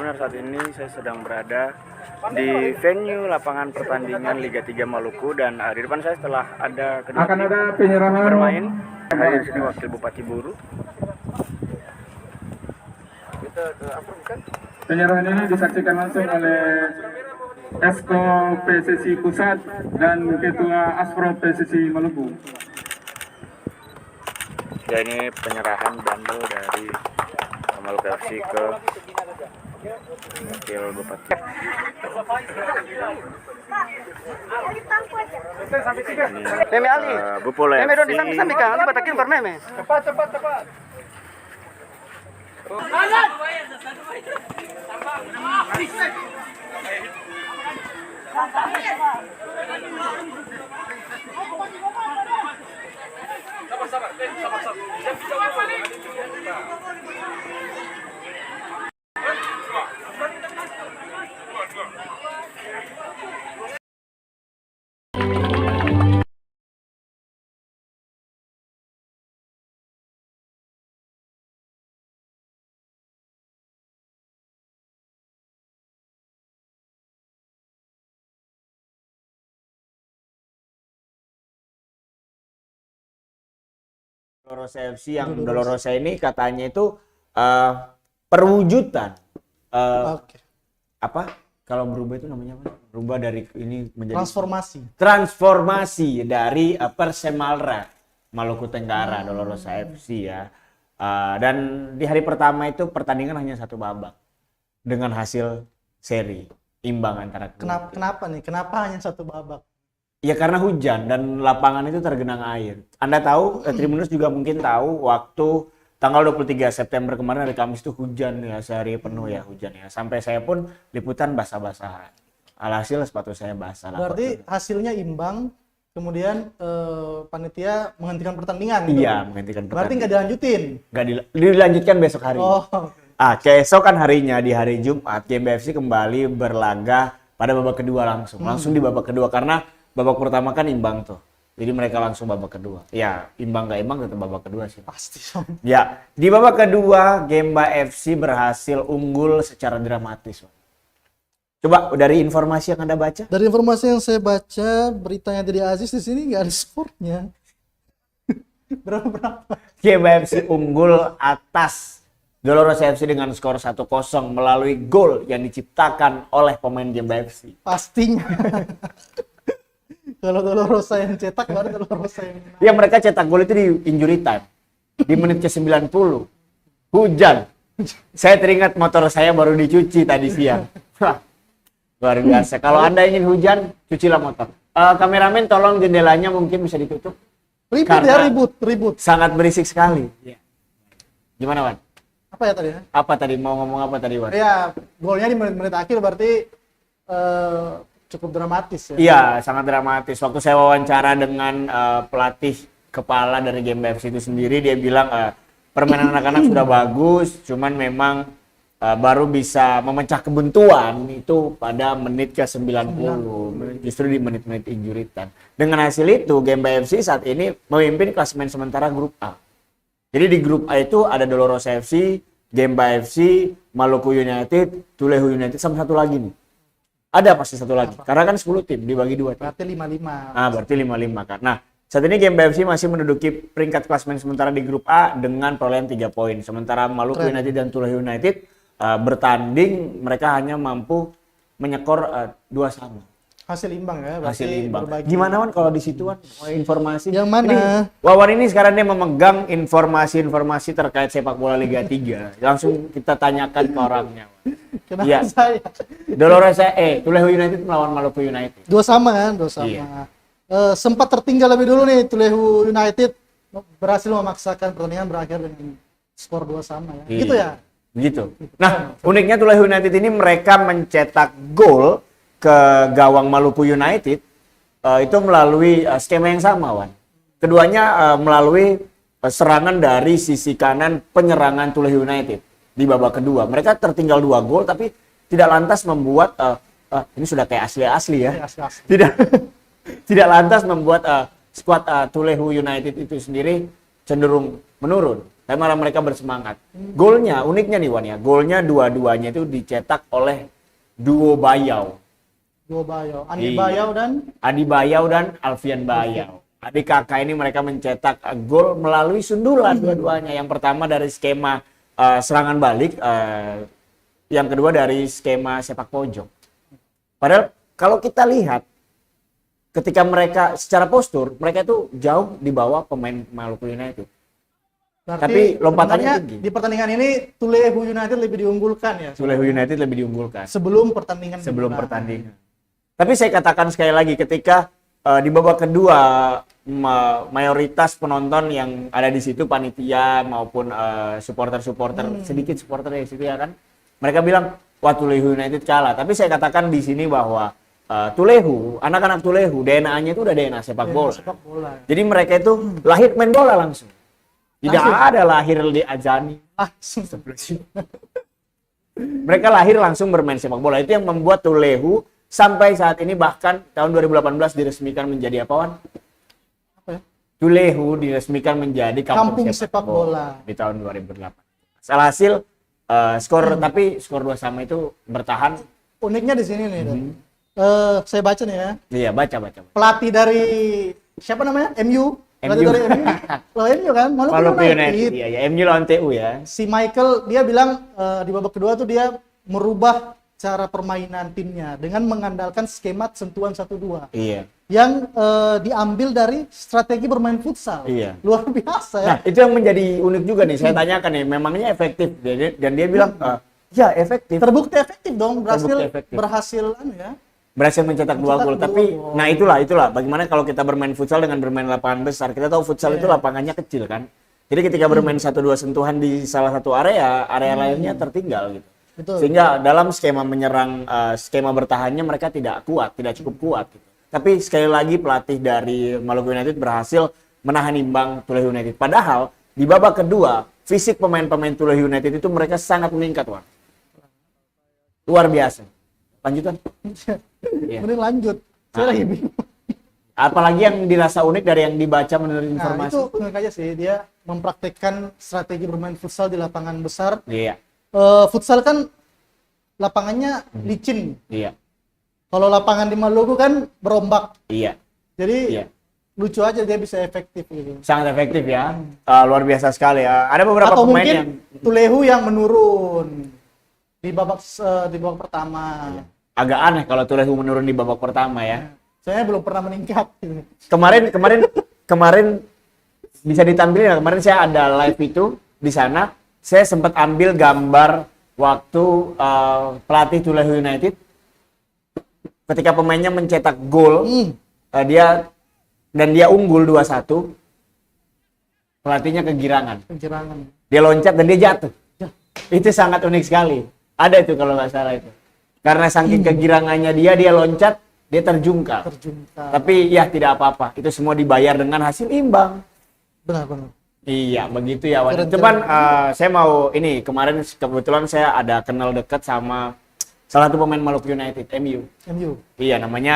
benar saat ini saya sedang berada di venue lapangan pertandingan Liga 3 Maluku dan di depan saya setelah ada kedua akan tim ada penyerahan bermain. Hadir di sini Wakil Bupati Buru. Penyerahan ini disaksikan langsung oleh Esko PSSI Pusat dan Ketua Asprov PSSI Maluku. Ya, ini penyerahan bundle dari Maluku FC ke Wakil Bupati. Meme Ali. Bupole Meme dong FC. disampaikan, nanti batakin per meme. Cepat. Dolorosa FC yang Dolorosa ini katanya itu perwujudan apa kalau berubah itu namanya apa? Berubah dari ini menjadi transformasi dari Persemalra Maluku Tenggara Dolorosa FC ya. Dan di hari pertama itu pertandingan hanya satu babak dengan hasil seri imbang antara kedua. Kenapa nih? Kenapa hanya satu babak? Ya karena hujan dan lapangan itu tergenang air. Anda tahu, Tribuners juga mungkin tahu waktu tanggal 23 September kemarin hari Kamis itu hujan ya, sehari penuh ya hujan ya. Sampai saya pun liputan basah-basahan. Alhasil sepatu saya basah. Berarti hasilnya imbang, kemudian panitia menghentikan pertandingan gitu? Iya, menghentikan pertandingan. Berarti nggak dilanjutin? Nggak dilanjutkan besok hari. Oh. Keesokan harinya di hari Jumat, GMB FC kembali berlaga pada babak kedua langsung. Langsung di babak kedua karena babak pertama kan imbang tuh. Jadi mereka langsung babak kedua. Ya, imbang nggak imbang tetap babak kedua sih. Pasti. Ya, di babak kedua Gemba FC berhasil unggul secara dramatis. Coba dari informasi yang Anda baca. Dari informasi yang saya baca, beritanya dari Aziz di sini nggak ada skornya. Berapa? Gemba FC unggul atas Dolorosa FC dengan skor 1-0 melalui gol yang diciptakan oleh pemain Gemba FC. Pastinya. Kalau Dolorosa yang cetak, baru Dolorosa yang menang. Ya, mereka cetak gol itu di injury time. Di menit ke-90. Hujan. Saya teringat motor saya baru dicuci tadi siang. Luar biasa. Kalau Anda ingin hujan, cucilah motor. Kameramen tolong jendelanya mungkin bisa ditutup. Ribut. Sangat berisik sekali. Gimana, Wan? Apa ya tadi? Apa tadi? Mau ngomong apa tadi, Wan? Ya, golnya di menit-menit akhir berarti cukup dramatis ya. Iya, sangat dramatis. Waktu saya wawancara dengan pelatih kepala dari Gemba FC itu sendiri, dia bilang permainan anak-anak sudah bagus, cuman memang baru bisa memecah kebuntuan itu pada menit ke-90, justru di menit-menit injury time. Dengan hasil itu, Gemba FC saat ini memimpin klasemen sementara grup A. Jadi di grup A itu ada Dolorosa FC, Gemba FC, Maluku United, Tulehu United, sama satu lagi nih. Ada pasti satu lagi. Karena kan 10 tim dibagi 2. Berarti 5-5. Berarti 5-5 kan. Nah, saat ini Gemba FC masih menduduki peringkat klasemen sementara di grup A dengan perolehan 3 poin. Sementara Maluku United dan Tulehu United bertanding, mereka hanya mampu menyekor 2 sama. Hasil imbang ya, berarti Hasil imbang. berbagi. Gimana, Wan, kalau di situ, Wan, informasi? Yang mana? Ini, Wawan ini sekarang dia memegang informasi-informasi terkait sepak bola Liga 3. Langsung kita tanyakan ke orangnya. Kenapa Ya. saya? Dolorosa Tulehu United melawan Maluku United. 2 sama kan? 2 sama. Iya. Sempat tertinggal lebih dulu nih, Tulehu United berhasil memaksakan pertandingan berakhir dengan skor 2 sama ya. Iya. Gitu ya? Begitu. Nah, uniknya Tulehu United ini mereka mencetak gol ke gawang Maluku United itu melalui skema yang sama, Wan. Keduanya melalui serangan dari sisi kanan penyerangan Tulehu United di babak kedua. Mereka tertinggal 2 gol tapi tidak lantas membuat ini sudah kayak asli-asli ya. Tidak lantas membuat skuad Tulehu United itu sendiri cenderung menurun. tapi malah mereka bersemangat. Golnya, uniknya nih Wan ya, golnya dua-duanya itu dicetak oleh duo Bayau. Duo Bayau, Andi Iya. Bayau dan Adi Bayau dan Alfian Bayau. Adik kakak ini mereka mencetak gol melalui sundulan dua-duanya. Yang pertama dari skema serangan balik, yang kedua dari skema sepak pojok. Padahal kalau kita lihat ketika mereka secara postur, mereka itu jauh di bawah pemain Maluku United. berarti Tapi lompatannya sebenarnya tinggi. di pertandingan ini Tulehu United lebih diunggulkan ya Tulehu United lebih diunggulkan sebelum pertandingan sebelum dimulai. pertandingan. Tapi saya katakan sekali lagi, ketika di babak kedua mayoritas penonton yang ada di situ, panitia maupun supporter-supporter, sedikit supporter di situ ya kan, mereka bilang wah Tulehu United kalah. Tapi saya katakan di sini bahwa Tulehu, anak-anak Tulehu, DNA-nya itu udah DNA sepak bola. Sepak bola. Jadi mereka itu lahir main bola langsung. Tidak Langsung. ada lahir diajani. Langsung. Mereka lahir langsung bermain sepak bola. Itu yang membuat Tulehu sampai saat ini, bahkan tahun 2018 diresmikan menjadi apa, Wan? Apa ya? Tulehu diresmikan menjadi kampung, Kampung sepak bola. di tahun 2008. Alhasil tapi skor 2 sama itu bertahan. Uniknya di sini nih. Dan. Saya baca nih ya. Iya, baca. Pelatih dari siapa namanya? MU. Pelatih MU. dari MU. Loh MU kan? Maluku United. Iya, ya, MU lawan TU ya. Si Michael dia bilang di babak kedua tuh dia merubah cara permainan timnya dengan mengandalkan skema sentuhan 1-2 Iya. yang diambil dari strategi bermain futsal. Iya. Luar biasa ya. Nah, itu yang menjadi unik juga nih. Saya tanyakan nih, memangnya efektif? Dan dia bilang, ya efektif. Terbukti efektif dong, Terbukti efektif. berhasil ya. Berhasil mencetak 2 gol. dua Tapi, gol. nah itulah. Bagaimana kalau kita bermain futsal dengan bermain lapangan besar? Kita tahu futsal itu lapangannya kecil kan. Jadi ketika bermain 1-2 sentuhan di salah satu area lainnya tertinggal gitu. Betul. Sehingga dalam skema menyerang, skema bertahannya mereka tidak cukup kuat. Gitu. Tapi sekali lagi pelatih dari Maluku United berhasil menahan imbang Tulehu United. Padahal di babak kedua, fisik pemain-pemain Tulehu United itu mereka sangat meningkat, Wak. Luar biasa. Lanjutan. Iya. Kemudian lanjut. Saya lagi bingung. Apalagi yang dirasa unik dari yang dibaca menurut Nah, informasi. itu unik aja sih, dia mempraktekkan strategi bermain futsal di lapangan besar. Iya, Futsal kan lapangannya licin. iya, Kalau lapangan di Maluku kan berombak. iya, Jadi iya. lucu aja dia bisa efektif gitu. Sangat efektif ya. Luar biasa sekali ya. Ada beberapa Atau pemain mungkin yang Tulehu yang menurun di babak pertama. agak aneh kalau Tulehu menurun di babak pertama ya. Saya belum pernah meningkat. Gitu. Kemarin bisa ditampilkan ya. Kemarin saya ada live itu di sana. Saya sempat ambil gambar waktu pelatih Tulehu United ketika pemainnya mencetak gol, dia unggul 2-1. Pelatihnya kegirangan. Pencerangan. Dia loncat dan dia jatuh. Itu sangat unik sekali. Ada itu kalau nggak salah itu. Karena saking kegirangannya dia loncat, dia terjungkal. Tapi ya tidak apa-apa. Itu semua dibayar dengan hasil imbang. Benar-benar. Iya, begitu ya, Wan. Keren, Cuman saya mau ini, kemarin kebetulan saya ada kenal dekat sama salah satu pemain Maluku United, MU. Iya, namanya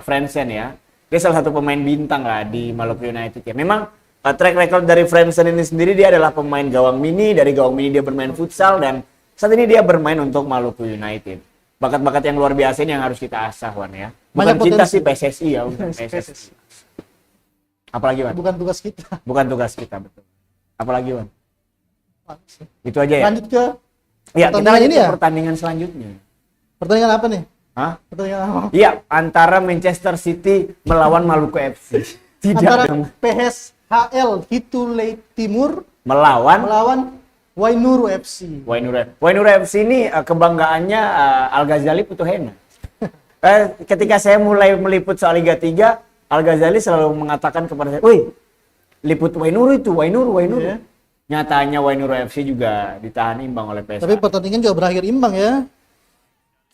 Frensen ya. Dia salah satu pemain bintang lah di Maluku United ya. Memang track record dari Frensen ini sendiri, dia adalah pemain gawang mini. Dari gawang mini dia bermain futsal dan saat ini dia bermain untuk Maluku United. Bakat-bakat yang luar biasa ini yang harus kita asah, Wan ya. Bukan Banyak cinta potensi. sih PSSI ya, bukan PSSI. Apalagi, Wan? Bukan tugas kita. Bukan tugas kita, betul. Apalagi, Wan? Itu aja ya. Lanjut ke Ya, kita pertandingan lanjut ini ke ya? pertandingan selanjutnya. pertandingan apa nih? Hah? Pertandingan apa? Iya, antara Manchester City melawan Maluku FC. Tidak Antara dong. PSHL Hitulei Timur Melawan melawan Wainuru FC. Wainur FC ini kebanggaannya Al-Ghazali Putuhena. Ketika saya mulai meliput soal Liga 3, Al-Ghazali selalu mengatakan kepada saya, "Woi, liput Wainur itu, Wainur." Iya. Nyatanya Wainur FC juga ditahan imbang oleh PSHL. Tapi pertandingan juga berakhir imbang ya.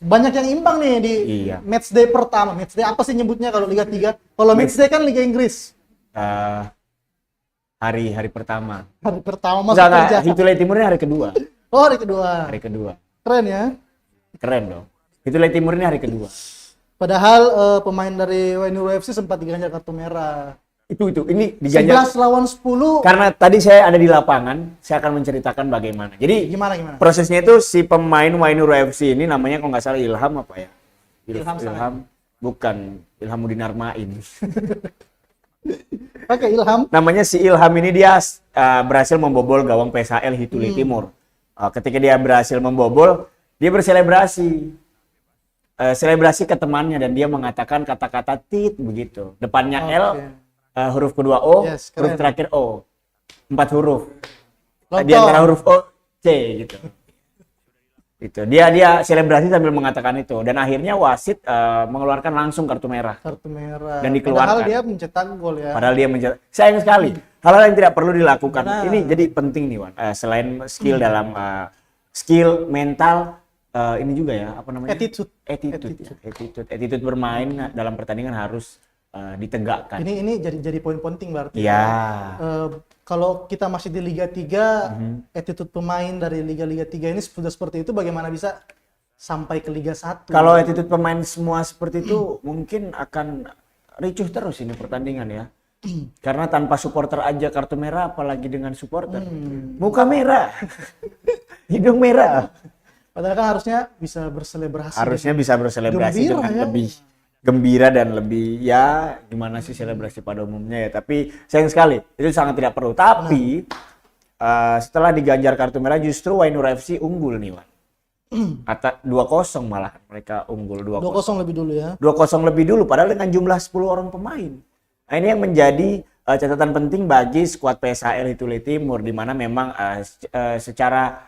Banyak yang imbang nih di Iya. matchday pertama. Matchday apa sih nyebutnya kalau Liga 3? Kalau matchday kan Liga Inggris. Hari pertama. Hari pertama masuk Enggak, kerja. Hitulei Timur ini hari kedua. Oh, hari kedua. Hari kedua. Keren ya. Keren dong. Hitulei Timur ini hari kedua. Padahal pemain dari Wainuru FC sempat diganjar kartu merah. Ini diganjar 11 lawan 10. karena tadi saya ada di lapangan, saya akan menceritakan bagaimana. Jadi Gimana? prosesnya itu si pemain Wainuro FC ini namanya kalau nggak salah Ilham apa ya? Ilham bukan Ilhamuddin Armain. Pakai Ilham. Namanya si Ilham ini dia berhasil membobol gawang PSHL Hituli Timur. Ketika dia berhasil membobol, dia berselebrasi. Selebrasi ke temannya dan dia mengatakan kata-kata tit begitu. Depannya L, huruf kedua O, Yes, huruf keren. terakhir O. 4 huruf. Lontong. Di antara huruf O, C gitu. Itu. Dia selebrasi sambil mengatakan itu dan akhirnya wasit mengeluarkan langsung kartu merah. Kartu merah. Dan dikeluarkan. Padahal dia mencetak gol ya. Padahal dia sayang sekali. Hal-hal yang tidak perlu dilakukan. Benar. Ini jadi penting nih, Wan. Selain skill dalam skill mental, ini juga ya, apa namanya? Attitude bermain dalam pertandingan harus ditegakkan. Ini jadi poin penting berarti. Iya. Kalau kita masih di Liga 3, attitude pemain dari Liga 3 ini sudah seperti itu, bagaimana bisa sampai ke Liga 1? Kalau attitude pemain semua seperti itu, mungkin akan ricuh terus ini pertandingan ya. Karena tanpa supporter aja kartu merah, apalagi dengan supporter. Muka merah, hidung merah. Padahal kan harusnya bisa berselebrasi. Harusnya bisa berselebrasi Gembira, dengan ya. lebih gembira dan lebih ya gimana sih selebrasi pada umumnya ya. Tapi sayang sekali itu sangat tidak perlu. Tapi setelah diganjar kartu merah justru Wainuro FC unggul nih, Wan. Kata 2-0 malah mereka unggul 2-0. 2-0 lebih dulu ya. 2-0 lebih dulu padahal dengan jumlah 10 orang pemain. Nah, ini yang menjadi catatan penting bagi skuad PSHL Hituli Timur di mana memang secara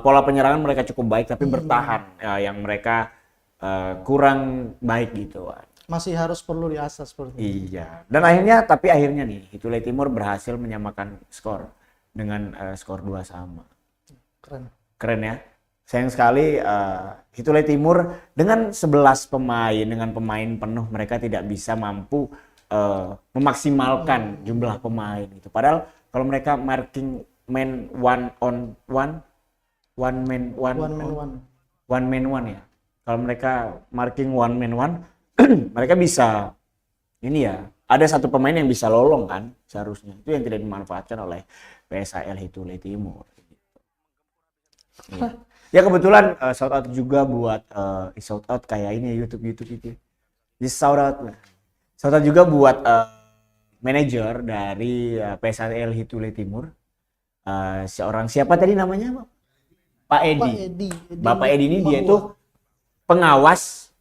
pola penyerangan mereka cukup baik tapi bertahan yang mereka kurang baik gitu. Masih harus perlu diasah seperti itu. Iya. Dan akhirnya nih Hituli Timur berhasil menyamakan skor dengan skor 2-2. Keren ya. Sayang sekali Hituli Timur dengan 11 pemain dengan pemain penuh mereka tidak bisa mampu memaksimalkan jumlah pemain itu. Padahal kalau mereka marking man one man one ya. Kalau mereka marking one man one, mereka bisa ini ya. Ada satu pemain yang bisa lolong kan seharusnya. Itu yang tidak dimanfaatkan oleh PSHL Hituli Timur. Ya. Ya kebetulan shout out juga buat shout out kayak ini YouTube itu. Di shout out juga buat manajer dari PSHL Hituli Timur. Seorang siapa tadi namanya, Pak Edi. Bapak Edi ini dia itu pengawas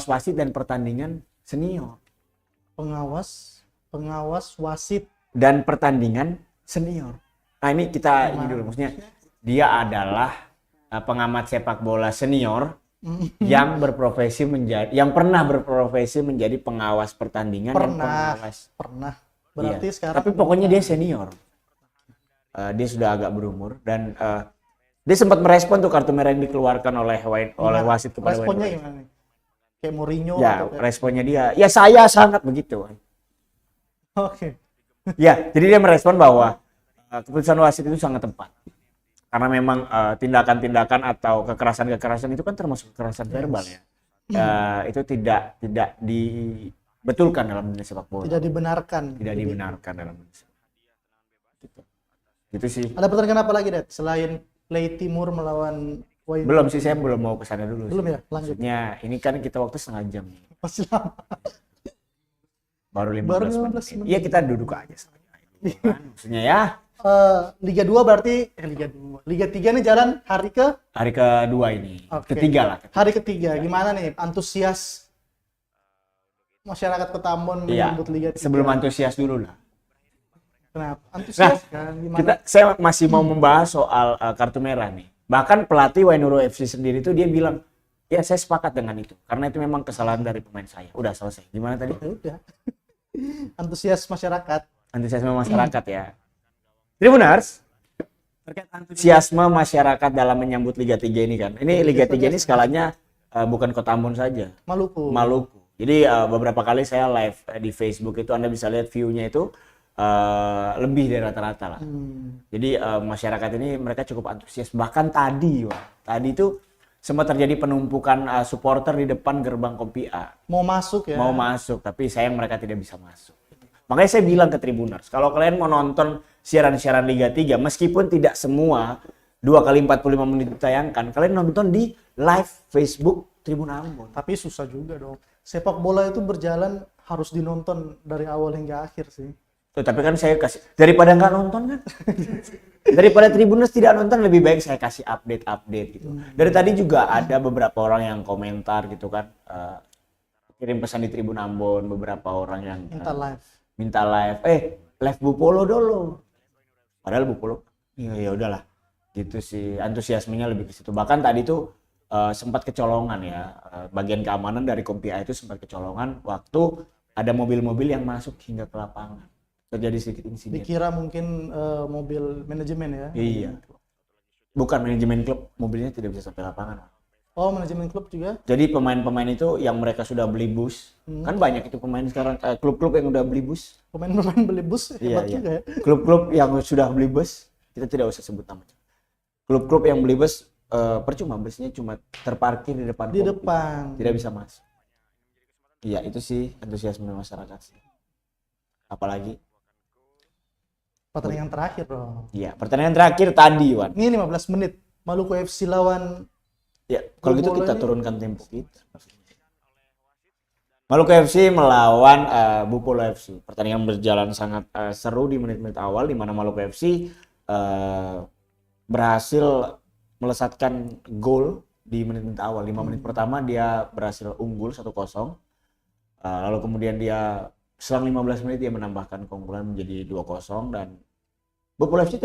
wasit dan pertandingan senior. Pengawas wasit Dan pertandingan senior. Nah ini kita ini dulu maksudnya dia adalah pengamat sepak bola senior yang pernah berprofesi menjadi pengawas pertandingan dan pengawas. Pernah. Berarti Iya. sekarang Tapi pokoknya dia senior. Dia sudah agak berumur dan dia sempat merespon tuh kartu merah yang dikeluarkan oleh wasit kepada responnya Wainuro. gimana nih? Kayak Mourinho Ya, atau kayak- responnya dia, ya saya sangat begitu. Oke. Ya, jadi dia merespon bahwa keputusan wasit itu sangat tepat. Karena memang tindakan-tindakan atau kekerasan-kekerasan itu kan termasuk kekerasan verbal ya. Itu tidak dibetulkan dalam dunia sepak bola. Tidak dibenarkan. Tidak dibenarkan dalam dunia sepak bola. Gitu sih. Ada pertandingan apa lagi, Det? Selain Play Timur melawan Wainuro? Belum sih, saya belum mau ke sana dulu. Belum sih. ya? Lanjut. Maksudnya ini kan kita waktu setengah jam. Masih lama. Baru 15 Baru 15 menit. menit. Iya, kita duduk aja. Maksudnya ya, Liga 2 berarti Liga 3 nih jalan hari hari kedua ini. Oke. Ketiga lah. hari ketiga. Gimana nih antusias masyarakat Petambon Iya. menyambut Liga 3? Sebelum antusias dulu lah. Kenapa? Antusias kan gimana? Saya masih mau membahas soal kartu merah nih. Bahkan pelatih Wainuro FC sendiri tuh dia bilang, ya saya sepakat dengan itu. Karena itu memang kesalahan dari pemain saya. Udah selesai. Gimana tadi? Ya udah. Antusias masyarakat. Antusiasme masyarakat ya. Tribuners, terkait antusiasme masyarakat dalam menyambut Liga 3 ini kan. Ini Liga 3 ini skalanya bukan Kota Ambon saja. Maluku. Jadi beberapa kali saya live di Facebook itu Anda bisa lihat view-nya itu lebih dari rata-rata lah. Jadi masyarakat ini mereka cukup antusias. Bahkan tadi itu sempat terjadi penumpukan supporter di depan gerbang Kompi A. Mau masuk ya. Mau masuk, tapi sayang mereka tidak bisa masuk. Makanya saya bilang ke Tribuners, kalau kalian mau nonton siaran-siaran Liga 3, meskipun tidak semua 2 kali 45 menit ditayangkan, kalian nonton di live Facebook Tribun Ambon. Tapi susah juga dong. Sepak bola itu berjalan harus dinonton dari awal hingga akhir sih. Tuh, tapi kan saya kasih, daripada nggak nonton kan, daripada Tribuners tidak nonton, lebih baik saya kasih update gitu. Dari tadi juga ada beberapa orang yang komentar gitu kan, kirim pesan di Tribun Ambon, beberapa orang yang minta live, live Bu Polo dulu. Padahal Bu Polo, ya udahlah, gitu sih, antusiasmenya lebih ke situ. Bahkan tadi tuh sempat kecolongan ya, bagian keamanan dari Kompi A itu sempat kecolongan waktu ada mobil-mobil yang masuk hingga ke lapangan. Terjadi sedikit insiden. Dikira mungkin mobil manajemen ya? Iya. Bukan manajemen klub, mobilnya tidak bisa sampai lapangan. Oh, manajemen klub juga? Jadi pemain-pemain itu yang mereka sudah beli bus, kan banyak itu pemain sekarang, klub-klub yang udah beli bus. Pemain-pemain beli bus, hebat juga ya? Klub-klub yang sudah beli bus, kita tidak usah sebut namanya. Klub-klub yang beli bus, percuma busnya cuma terparkir di depan. Di depan. Tidak bisa masuk. Iya, itu sih antusiasme masyarakat sih. Apalagi pertandingan terakhir dong. iya, pertandingan terakhir tadi, Wan. Ini 15 menit. Maluku FC lawan. Ya, kalau gitu kita turunkan tempo kita. Maluku FC melawan Bu Polo FC. Pertandingan berjalan sangat seru di menit-menit awal, di mana Maluku FC berhasil melesatkan gol di menit-menit awal. 5 menit pertama dia berhasil unggul 1-0. Lalu kemudian dia selang 15 menit dia menambahkan keunggulan menjadi 2-0 dan Bu Polo FC